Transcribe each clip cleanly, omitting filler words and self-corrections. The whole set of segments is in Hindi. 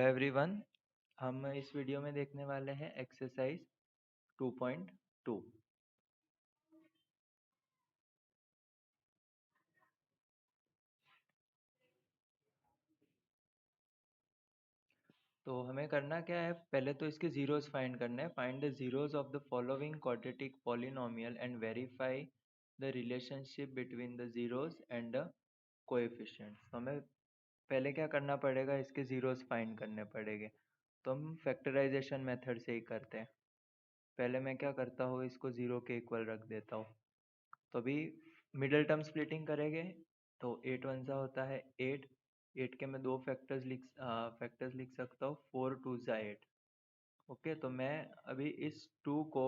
एवरीवन, हम इस वीडियो में देखने वाले हैं एक्सरसाइज 2.2। तो हमें करना क्या है, पहले तो इसके जीरोस फाइंड करने हैं। Find the zeros of the following quadratic polynomial and verify the relationship between the zeros and the coefficients. तो हमें पहले क्या करना पड़ेगा, इसके जीरोस फाइंड करने पड़ेंगे। तो हम फैक्टराइजेशन मेथड से ही करते हैं। पहले मैं क्या करता हूँ, इसको जीरो के इक्वल रख देता हूँ। तो अभी मिडल टर्म स्प्लिटिंग करेंगे तो 8 वन सा होता है 8। 8 के मैं दो फैक्टर्स लिख सकता हूँ, 4 टू ज़ा 8। ओके, तो मैं अभी इस 2 को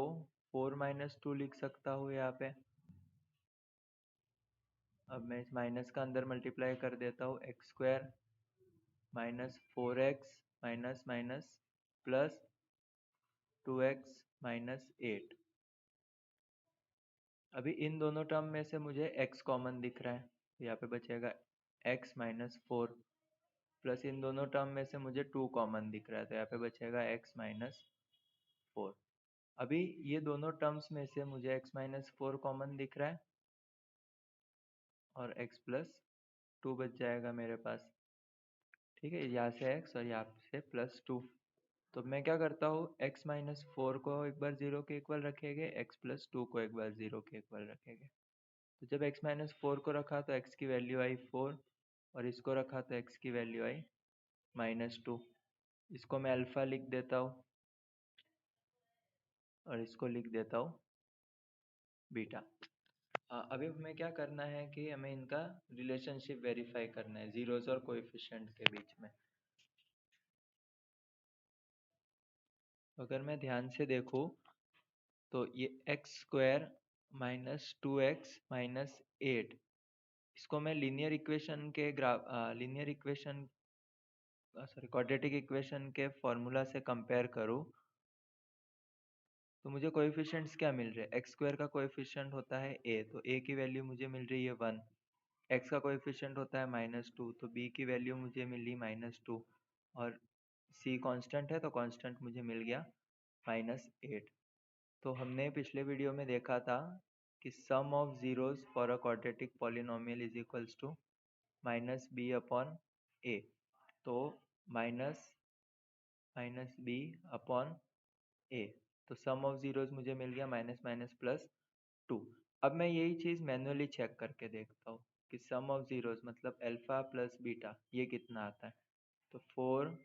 4 माइनस 2 लिख सकता हूँ यहाँ पे। अब मैं इस माइनस का अंदर मल्टीप्लाई कर देता हूँ, x square minus 4x minus minus plus 2x minus 8। अभी इन दोनों टर्म में से मुझे x कॉमन दिख रहा है, तो यहाँ पे बचेगा x माइनस 4, प्लस इन दोनों टर्म में से मुझे 2 कॉमन दिख रहा है, तो यहाँ पे बचेगा x माइनस 4। अभी ये दोनों टर्म्स में से मुझे x माइनस 4 कॉमन दिख रहा है और x प्लस 2 बच जाएगा मेरे पास। ठीक है, यहाँ से x और यहाँ से प्लस 2। तो मैं क्या करता हूँ, x माइनस 4 को एक बार 0 के इक्वल रखेंगे, x प्लस 2 को एक बार 0 के इक्वल रखेंगे। तो जब x माइनस 4 को रखा तो x की वैल्यू आई 4 और इसको रखा तो x की वैल्यू आई माइनस 2। इसको मैं अल्फा लिख देता हूँ और इसको लिख देता हूँ बीटा। अभी हमें क्या करना है कि हमें इनका रिलेशनशिप वेरीफाई करना है जीरोस और कोएफिशिएंट के बीच में। अगर मैं ध्यान से देखूँ तो ये x square minus 2x minus 8, इसको मैं लीनियर इक्वेशन के क्वाड्रेटिक इक्वेशन के फॉर्मूला से कंपेयर करूँ तो मुझे कोएफिशिएंट्स क्या मिल रहे हैं। एक्स स्क्वायर का कोएफिशिएंट होता है a, तो a की वैल्यू मुझे मिल रही है 1। x का कोएफिशिएंट होता है माइनस 2, तो b की वैल्यू मुझे मिली माइनस 2। और c कांस्टेंट है तो कांस्टेंट मुझे मिल गया माइनस 8। तो हमने पिछले वीडियो में देखा था कि sum of zeros for a quadratic polynomial is equals to minus b upon a. तो minus minus b upon a, तो सम ऑफ जीरोस मुझे मिल गया माइनस माइनस प्लस 2। अब मैं यही चीज़ मैनुअली चेक करके देखता हूँ कि सम ऑफ जीरोस मतलब अल्फा प्लस बीटा ये कितना आता है। तो 4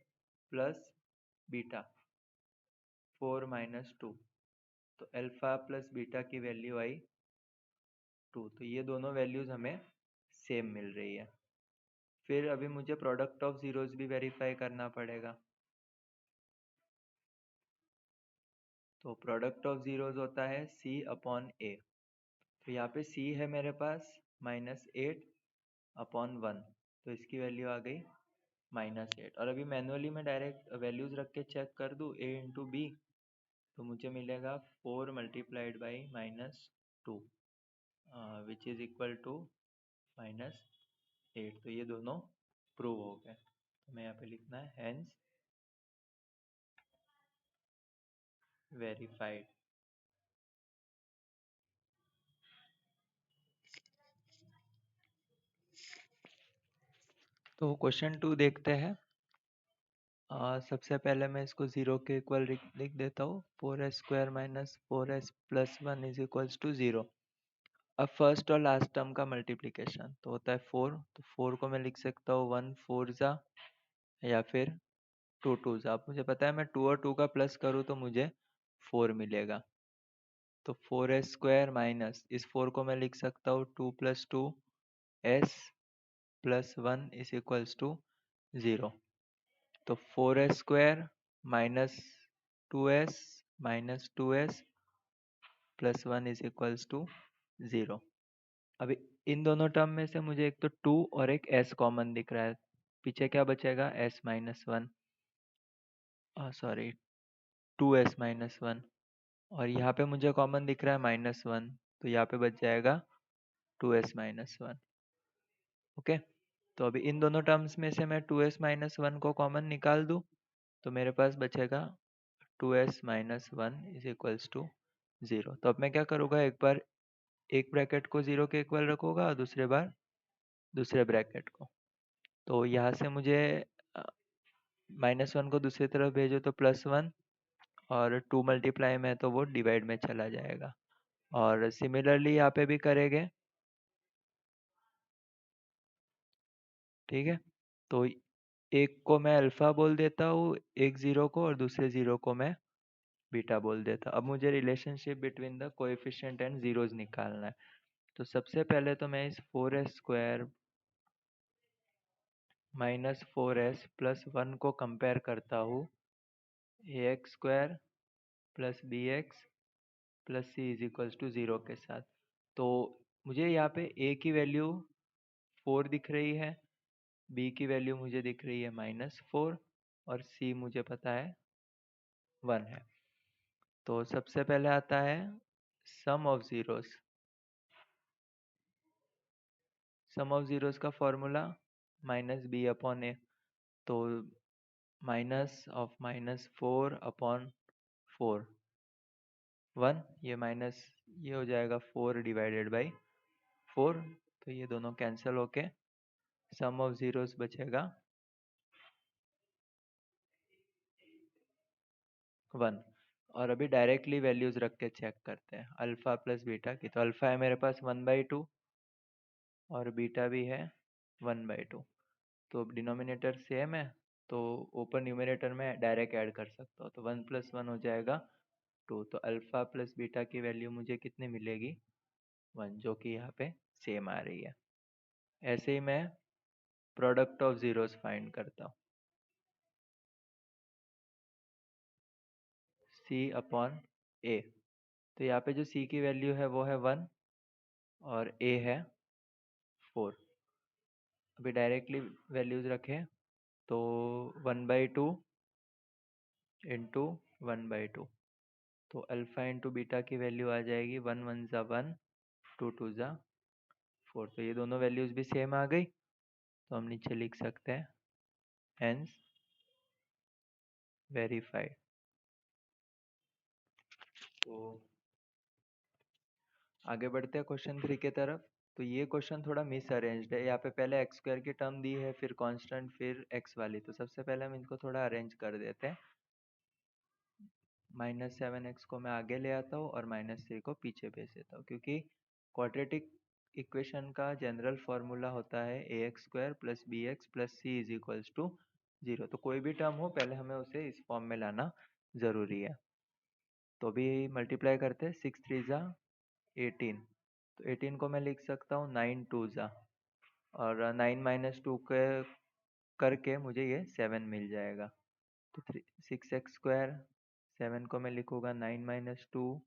प्लस बीटा 4 माइनस 2, तो अल्फा प्लस बीटा की वैल्यू आई 2। तो ये दोनों वैल्यूज़ हमें सेम मिल रही है। फिर अभी मुझे प्रोडक्ट ऑफ जीरोस भी वेरीफाई करना पड़ेगा। तो प्रोडक्ट ऑफ जीरोस होता है c अपॉन ए। तो यहाँ पे c है मेरे पास माइनस 8 अपॉन 1, तो इसकी वैल्यू आ गई माइनस 8। और अभी मैनुअली मैं डायरेक्ट वैल्यूज़ रख के चेक कर दूँ a इंटू बी, तो मुझे मिलेगा 4 multiplied by minus 2 which is equal to minus 8। तो ये दोनों प्रूव हो गए। तो मैं यहाँ पे लिखना है हेंस वेरीफाइड। तो क्वेश्चन 2 देखते हैं। सबसे पहले मैं इसको 0 के इक्वल लिख देता हूँ। 4s square minus 4s plus 1 is equals to 0। अब फर्स्ट और लास्ट टर्म का मल्टीप्लिकेशन तो होता है 4, तो 4 को मैं लिख सकता हूँ 1 4 ज़ा या फिर 2 2 ज़ा। अब मुझे पता है मैं 2 और 2 का प्लस करूँ तो मुझे 4 मिलेगा। तो 4s स्क्वायर माइनस इस 4 को मैं लिख सकता हूँ 2 plus 2 s plus 1 is equals to 0। तो 4s square minus 2s minus 2s plus 1 is equals to 0। अभी इन दोनों टर्म में से मुझे एक तो 2 और एक s कॉमन दिख रहा है, पीछे क्या बचेगा s minus 1, sorry 2s minus 1। और यहाँ पे मुझे कॉमन दिख रहा है माइनस 1, तो यहाँ पे बच जाएगा 2s माइनस 1। ओके, तो अभी इन दोनों टर्म्स में से मैं 2s माइनस 1 को कॉमन निकाल दूँ तो मेरे पास बचेगा 2s minus one is equals to 0। तो अब मैं क्या करूँगा, एक बार एक ब्रैकेट को 0 के इक्वल रखूँगा और दूसरे बार दूसरे ब्रैकेट को। तो यहाँ से मुझे -1 को दूसरी तरफ भेजो तो +1, और 2 मल्टीप्लाई में तो वो डिवाइड में चला जाएगा। और सिमिलरली यहाँ पे भी करेंगे, ठीक है। तो एक को मैं अल्फा बोल देता हूँ, एक 0 को, और दूसरे 0 को मैं बीटा बोल देता हूँ। अब मुझे relationship between the coefficient and zeros निकालना है। तो सबसे पहले तो मैं इस 4s square minus 4s plus 1 को कंपेयर करता हूँ ax square plus bx plus c is equals to 0 के साथ। तो मुझे यहाँ पे a की वैल्यू 4 दिख रही है, b की वैल्यू मुझे दिख रही है -4, और c मुझे पता है 1 है। तो सबसे पहले आता है sum of zeros. Sum of zeros का फॉर्मूला -b/a। तो माइनस ऑफ -4/4 1, ये माइनस, ये हो जाएगा 4/4। तो ये दोनों कैंसिल होके सम ऑफ जीरोस बचेगा 1। और अभी डायरेक्टली वैल्यूज रख के चेक करते हैं अल्फा प्लस बीटा की। तो अल्फा है मेरे पास 1/2 और बीटा भी है 1/2। तो डिनोमिनेटर सेम है, तो ऊपर न्यूमरेटर में डायरेक्ट ऐड कर सकता हूँ। तो 1 + 1 हो जाएगा 2। तो अल्फा प्लस बीटा की वैल्यू मुझे कितनी मिलेगी, 1, जो कि यहाँ पे सेम आ रही है। ऐसे ही मैं प्रोडक्ट ऑफ जीरोस फाइंड करता हूँ, C/A। तो यहाँ पे जो C की वैल्यू है वो है 1 और A है 4। अभी डायरेक्टली वैल्यूज रखें तो 1/2 इंटू 1/2। तो अल्फा इंटू बीटा की वैल्यू आ जाएगी 1 1 ज़ा 1, 2 2 ज़ा 4। तो ये दोनों वैल्यूज भी सेम आ गई। तो हम नीचे लिख सकते हैं हेंस वेरीफाइड। तो आगे बढ़ते हैं क्वेश्चन 3 के तरफ। तो ये क्वेश्चन थोड़ा मिस अरेंज्ड है। यहाँ पे पहले एक्स स्क्वायर की टर्म दी है, फिर कांस्टेंट, फिर एक्स वाली। तो सबसे पहले हम इनको थोड़ा अरेंज कर देते हैं। -7x को मैं आगे ले आता हूँ और -3 को पीछे भेज देता हूँ, क्योंकि क्वाड्रेटिक इक्वेशन का जनरल फॉर्मूला होता है ax square plus b x plus c is equals to 0। तो कोई भी टर्म हो, पहले हमें उसे इस फॉर्म में लाना ज़रूरी है। तो अभी मल्टीप्लाई करते हैं, 6 3 ज़ा 18। तो 18 को मैं लिख सकता हूँ 9 2 ज़ा, और 9 - 2 के करके मुझे ये 7 मिल जाएगा। तो 6x स्क्वायर, 7 को मैं लिखूँगा 9 - 2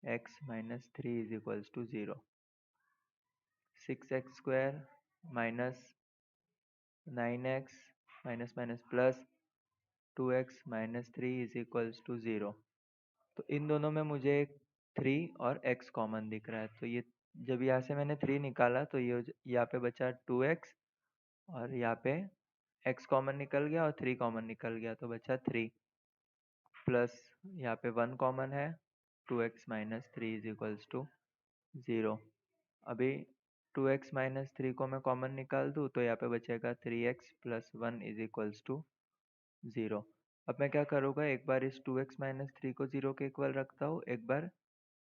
x - 3 is equals to 0। 6x square minus 9x minus minus plus 2x - 3 is equals to 0। तो इन दोनों में मुझे 3 और x कॉमन दिख रहा है। तो ये जब यहाँ से मैंने 3 निकाला तो ये यहाँ पे बचा 2x, और यहाँ पे x कॉमन निकल गया और 3 कॉमन निकल गया, तो बचा 3 प्लस यहाँ पे 1 कॉमन है, 2x - 3 इज इक्वल्स टू 0। अभी 2x - 3 को मैं कॉमन निकाल दूँ तो यहाँ पे बचेगा 3x + 1 इज इक्वल्स टू 0। अब मैं क्या करूँगा, एक बार इस 2x - 3 को 0 के इक्वल रखता हूँ, एक बार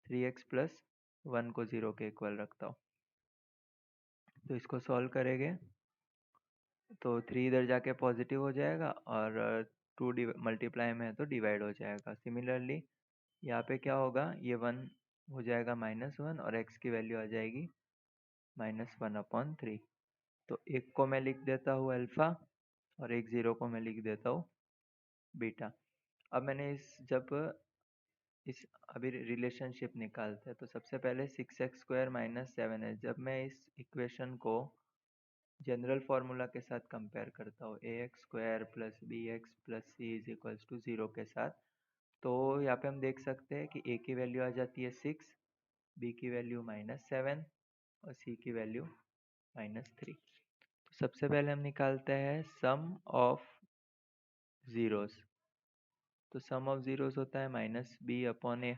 3x + 1 को 0 के इक्वल रखता हूँ। तो इसको सॉल्व करेंगे तो 3 इधर जाके पॉजिटिव हो जाएगा, और 2 मल्टीप्लाई में है तो डिवाइड हो जाएगा। सिमिलरली यहाँ पे क्या होगा, ये 1 हो जाएगा -1, और x की वैल्यू आ जाएगी -1/3। तो एक को मैं लिख देता हूँ अल्फा, और एक 0 को मैं लिख देता हूँ बीटा। अब मैंने इस अभी रिलेशनशिप निकालते हैं। तो सबसे पहले 6x स्क्वायर माइनस 7h, जब मैं इस इक्वेशन को जनरल फार्मूला के साथ कंपेयर करता हूँ ax square plus b x plus c is equals to 0 के साथ, तो यहाँ पे हम देख सकते हैं कि a की वैल्यू आ जाती है 6, b की वैल्यू -7 और c की वैल्यू -3। तो सबसे पहले हम निकालते हैं सम ऑफ जीरोस। तो सम ऑफ जीरोस होता है माइनस बी अपॉन ए।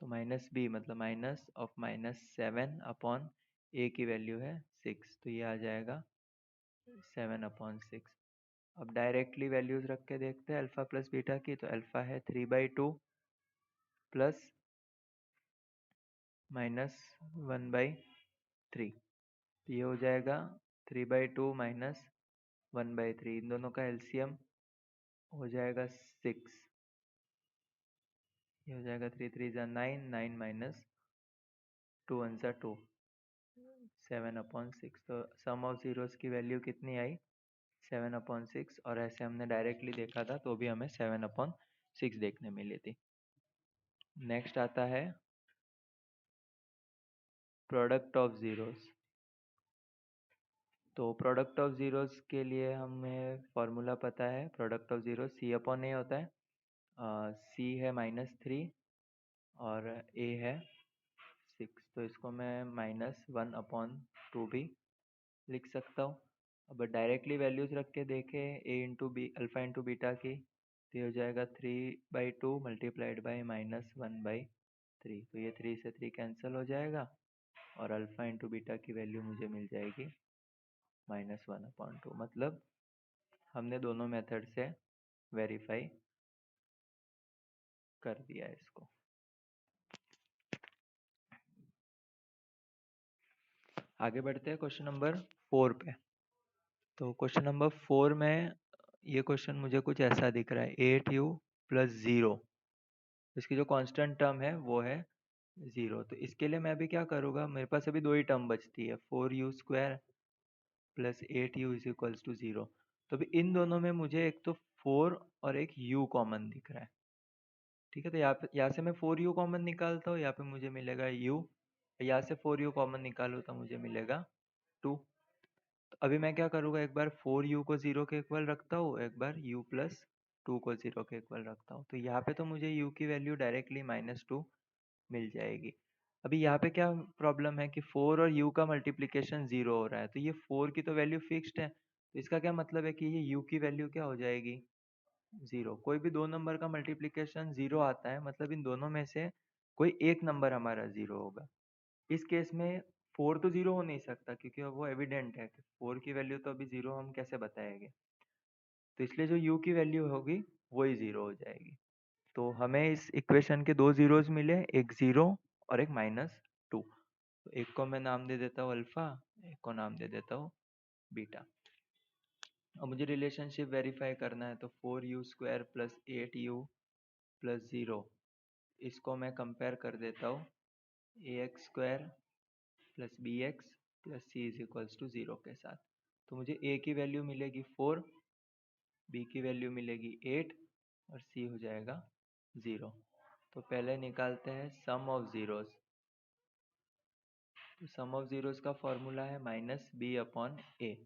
तो माइनस बी मतलब माइनस ऑफ -7 अपॉन ए की वैल्यू है 6, तो ये आ जाएगा 7/6। अब डायरेक्टली वैल्यूज रख के देखते हैं अल्फा प्लस बीटा की। तो अल्फा है 3/2 प्लस -1/3। तो ये हो जाएगा 3/2 -1/3। इन दोनों का एलसीएम हो जाएगा 6। ये हो जाएगा 3 3 9, 9 माइनस 2 1 2, 7/6। तो सम ऑफ जीरोस की वैल्यू कितनी आई? 7/6। और ऐसे हमने डायरेक्टली देखा था तो भी हमें 7/6 देखने मिली थी। नेक्स्ट आता है प्रोडक्ट ऑफ जीरोस। तो प्रोडक्ट ऑफ जीरोस के लिए हमें फॉर्मूला पता है। Product of zero c upon a होता है। सी है -3 और ए है 6। तो इसको मैं -1/2 भी लिख सकता हूँ। अब डायरेक्टली वैल्यूज रख के देखें a into b alpha into beta की, तो ये हो जाएगा 3/2 मल्टीप्लाइड बाई -1/3। तो ये 3 से 3 कैंसिल हो जाएगा और अल्फा इंटू बीटा की वैल्यू मुझे मिल जाएगी -1/2। मतलब हमने दोनों मेथड से वेरीफाई कर दिया इसको। आगे बढ़ते हैं क्वेश्चन नंबर 4 पे। तो क्वेश्चन नंबर 4 में ये क्वेश्चन मुझे कुछ ऐसा दिख रहा है 8u प्लस 0। इसकी जो कांस्टेंट टर्म है वो है 0। तो इसके लिए मैं अभी क्या करूँगा, मेरे पास अभी दो ही टर्म बचती है 4u² plus 8u is equals to 0। तो अभी इन दोनों में मुझे एक तो 4 और एक u कॉमन दिख रहा है। ठीक है, तो यहाँ से मैं 4u कॉमन निकालता हूँ, यहाँ पे मुझे मिलेगा u। यहाँ से 4u कॉमन निकालूँ तो मुझे मिलेगा 2। तो अभी मैं क्या करूँगा, एक बार 4u को 0 के इक्वल रखता हूँ, एक बार u प्लस 2 को 0 के इक्वल रखता हूँ। तो यहाँ पे तो मुझे u की वैल्यू डायरेक्टली -2 मिल जाएगी। अभी यहाँ पे क्या प्रॉब्लम है कि 4 और u का मल्टीप्लिकेशन 0 हो रहा है, तो ये 4 की तो वैल्यू फिक्स्ड है। तो इसका क्या मतलब है कि ये u की वैल्यू क्या हो जाएगी? 0। कोई भी दो नंबर का मल्टीप्लिकेशन 0 आता है मतलब इन दोनों में से कोई एक नंबर हमारा 0 होगा। इस केस में 4 तो 0 हो नहीं सकता क्योंकि वो एविडेंट है कि 4 की वैल्यू तो अभी 0 हम कैसे बताएंगे। तो इसलिए जो u की वैल्यू होगी वही 0 हो जाएगी। तो हमें इस इक्वेशन के दो जीरोस मिले, एक 0 और एक -2। तो एक को मैं नाम दे देता हूँ अल्फा, एक को नाम दे देता हूँ बीटा। अब मुझे रिलेशनशिप वेरीफाई करना है। तो 4u² प्लस 8u प्लस 0, इसको मैं कंपेयर कर देता हूँ ax² plus bx plus c is equals to 0 के साथ। तो मुझे a की वैल्यू मिलेगी 4, b की वैल्यू मिलेगी 8 और c हो जाएगा 0। तो पहले निकालते हैं सम ऑफ जीरोस। तो सम ऑफ जीरोस का फॉर्मूला है -b/a,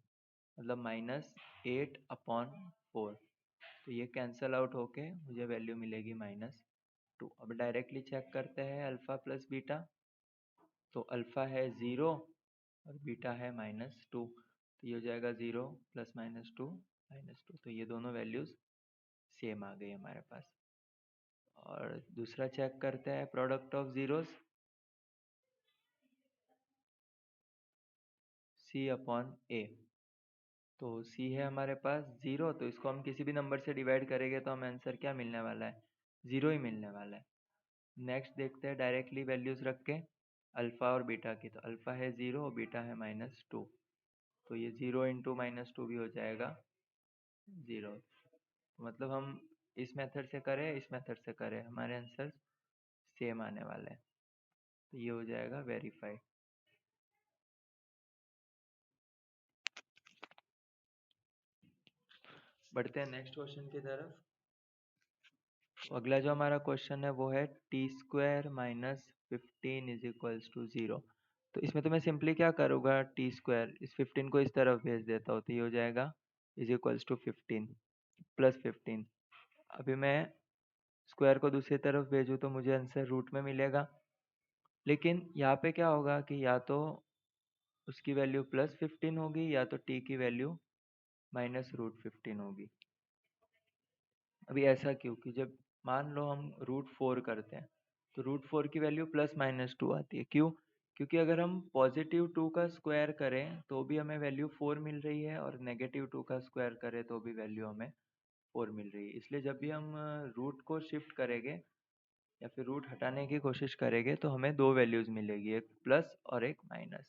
मतलब -8/4। तो ये कैंसल आउट होके मुझे वैल्यू मिलेगी -2। अब डायरेक्टली चेक करते हैं अल्फा प्लस बीटा। तो अल्फा है 0 और बीटा है -2। तो ये हो जाएगा 0 प्लस -2 -2। तो ये दोनों वैल्यूज सेम आ गई हमारे पास। और दूसरा चेक करते हैं प्रोडक्ट ऑफ जीरोस, c/a। तो c है हमारे पास 0, तो इसको हम किसी भी नंबर से डिवाइड करेंगे तो हमें आंसर क्या मिलने वाला है? 0 ही मिलने वाला है। नेक्स्ट देखते हैं डायरेक्टली वैल्यूज रख के अल्फा और बीटा की। तो अल्फा है 0 और बीटा है -2। तो ये 0 इंटू -2 भी हो जाएगा 0। मतलब हम इस मेथड से करें इस मेथड से करें हमारे आंसर सेम आने वाले हैं। तो ये हो जाएगा वेरीफाइड। बढ़ते हैं नेक्स्ट क्वेश्चन की तरफ। तो अगला जो हमारा क्वेश्चन है वो है t² - 15 इज इक्वल्स टू 0। तो इसमें तो मैं सिंपली क्या करूँगा, t², इस 15 को इस तरफ भेज देता हूँ तो ये हो जाएगा इज इक्वल्स टू 15 प्लस 15। अभी मैं स्क्वायर को दूसरी तरफ भेजूँ तो मुझे आंसर रूट में मिलेगा। लेकिन यहाँ पे क्या होगा कि या तो उसकी वैल्यू +15 होगी या तो t की वैल्यू -√15 होगी। अभी ऐसा क्यों कि जब मान लो हम √4 करते हैं तो √4 की वैल्यू +-2 आती है, क्यों? क्योंकि अगर हम +2 का स्क्वायर करें तो भी हमें वैल्यू 4 मिल रही है और -2 का स्क्वायर करें तो भी वैल्यू हमें 4 मिल रही है। इसलिए जब भी हम रूट को शिफ्ट करेंगे या फिर रूट हटाने की कोशिश करेंगे तो हमें दो वैल्यूज मिलेगी, एक प्लस और एक माइनस।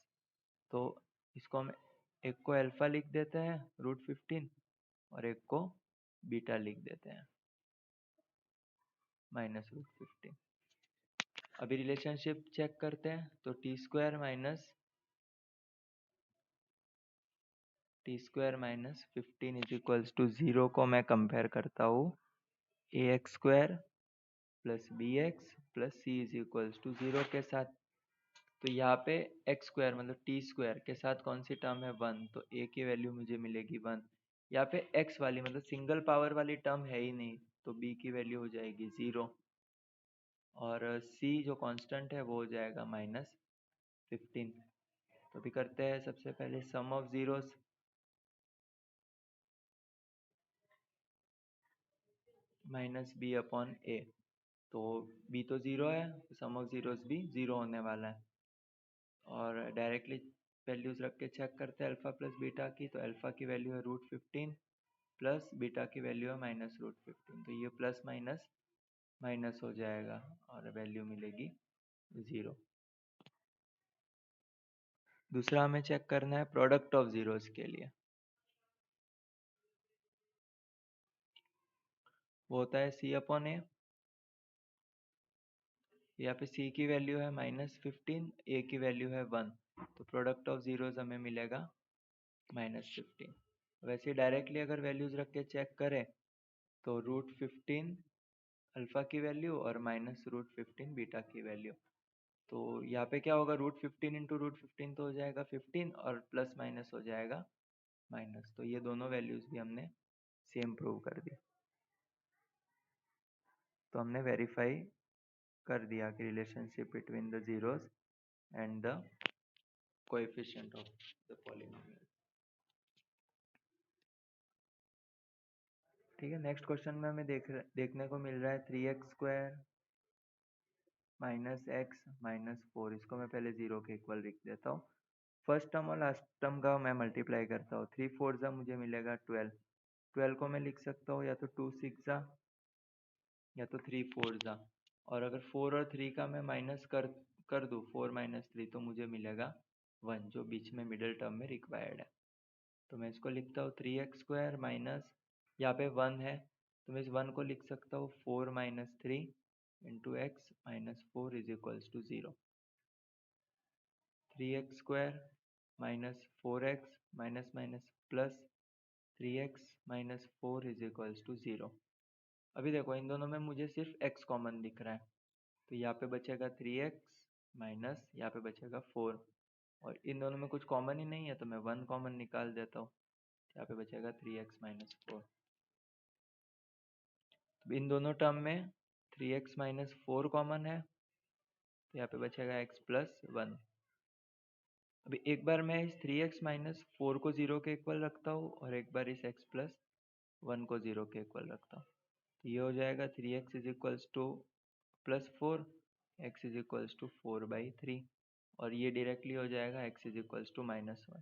तो इसको हम एक को अल्फा लिख देते हैं √15 और एक को बीटा लिख देते हैं -√15। अभी रिलेशनशिप चेक करते हैं तो t² - 15 = 0 को मैं कंपेयर करता हूँ ax² + bx + c = 0 के साथ। तो यहाँ पे x² मतलब t² के साथ कौन सी टर्म है 1, तो a की वैल्यू मुझे मिलेगी 1। यहाँ पे x वाली मतलब सिंगल पावर वाली टर्म है ही नहीं तो b की वैल्यू हो जाएगी 0 और c जो कांस्टेंट है वो हो जाएगा -15। तो अभी करते हैं सबसे पहले सम ऑफ जीरोस। -b/a, तो b तो 0 है तो सम ऑफ जीरोस भी 0 होने वाला है। और डायरेक्टली वैल्यूज रख के चेक करते हैं अल्फा प्लस बीटा की, तो अल्फा की वैल्यू है √15 प्लस बीटा की वैल्यू है -√15, तो ये प्लस माइनस माइनस हो जाएगा और वैल्यू मिलेगी 0। दूसरा हमें चेक करना है प्रोडक्ट ऑफ जीरोस के लिए, वो होता है c/a। यहाँ पे c की वैल्यू है -15, a की वैल्यू है 1, तो प्रोडक्ट ऑफ जीरोस हमें मिलेगा -15। वैसे डायरेक्टली अगर वैल्यूज रख के चेक करें तो √15 अल्फा की वैल्यू और -√15 बीटा की वैल्यू, तो यहाँ पे क्या होगा √15 इंटू √15 तो हो जाएगा 15 और प्लस माइनस हो जाएगा माइनस, तो ये दोनों वैल्यूज भी हमने सेम प्रूव कर दी। तो हमने वेरीफाई कर दिया कि relationship between the zeros and the coefficient of the polynomial. ठीक है, नेक्स्ट क्वेश्चन में हमें देखने को मिल रहा है 3x² -x -4। इसको मैं पहले 0 के इक्वल लिख देता हूँ। फर्स्ट टर्म और लास्ट टर्म का मैं मल्टीप्लाई करता हूँ, 3 4 जा मुझे मिलेगा 12। 12 को मैं लिख सकता हूँ या तो 2 6 जा या तो 3 4 जा, और अगर 4 और 3 का मैं माइनस कर दूँ 4 - 3 तो मुझे मिलेगा 1, जो बीच में मिडिल टर्म में रिक्वायर्ड है। तो मैं इसको लिखता हूँ 3x² माइनस, यहाँ पे 1 है तो मैं इस 1 को लिख सकता हूँ 4 - 3 into x -4 = 0। 3x² minus 4x minus minus plus 3x -4 = 0। अभी देखो इन दोनों में मुझे सिर्फ x कॉमन दिख रहा है, तो यहाँ पे बचेगा 3x माइनस यहाँ पे बचेगा 4, और इन दोनों में कुछ कॉमन ही नहीं है तो मैं 1 कॉमन निकाल देता हूँ, यहाँ पे बचेगा 3x - 4। तो इन दोनों टर्म में 3x - 4 कॉमन है तो यहाँ पे बचेगा x + 1। अभी एक बार मैं इस 3x - 4 को 0 के इक्वल रखता हूँ और एक बार इस x + 1 को 0 के इक्वल रखता हूँ, तो ये हो जाएगा 3x +4, x =4/3, और ये डायरेक्टली हो जाएगा x -1।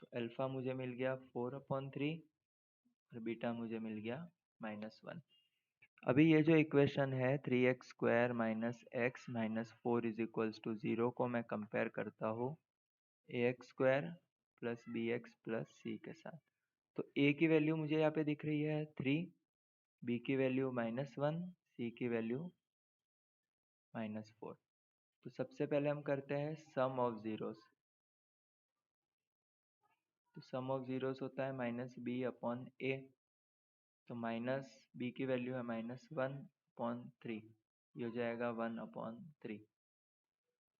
तो अल्फा मुझे मिल गया 4/3 और बीटा मुझे मिल गया -1। अभी ये जो इक्वेशन है 3x² - x -4 = 0 को मैं कंपेयर करता हूँ ax² + bx + c के साथ। तो a की वैल्यू मुझे यहाँ पे दिख रही है 3, b की वैल्यू -1, c की वैल्यू -4। तो सबसे पहले हम करते हैं सम ऑफ जीरोस। तो सम ऑफ जीरोस होता है -b/a, तो माइनस b की वैल्यू है -1/3, ये हो जाएगा 1/3।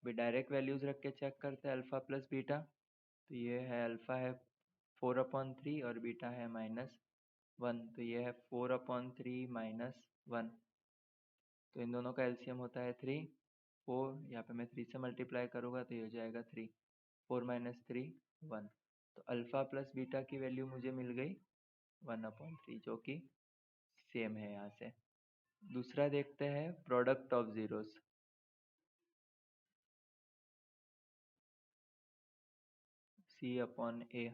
भी डायरेक्ट वैल्यूज रख के चेक करते हैं अल्फा प्लस बीटा, तो ये है अल्फा है 4/3 और बीटा है -1, तो ये है 4/3 -1, तो इन दोनों का एलसीएम होता है 3 4, यहाँ पे मैं 3 से मल्टीप्लाई करूँगा तो ये हो जाएगा 3, 4 - 3 1, तो अल्फा प्लस बीटा की वैल्यू मुझे मिल गई 1/3 जो कि सेम है यहाँ से। दूसरा देखते हैं product of zeros. C upon a,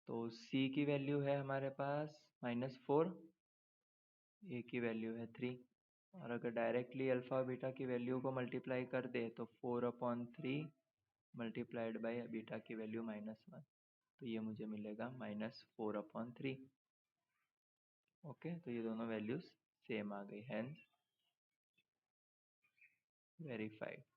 तो सी की वैल्यू है हमारे पास -4, ए की वैल्यू है 3, और अगर डायरेक्टली अल्फ़ा बीटा की वैल्यू को मल्टीप्लाई कर दे तो 4/3 मल्टीप्लाइड बाई बीटा की वैल्यू -1, तो ये मुझे मिलेगा -4/3। ओके, तो ये दोनों वैल्यूज सेम आ गई, हैंस वेरीफाइड।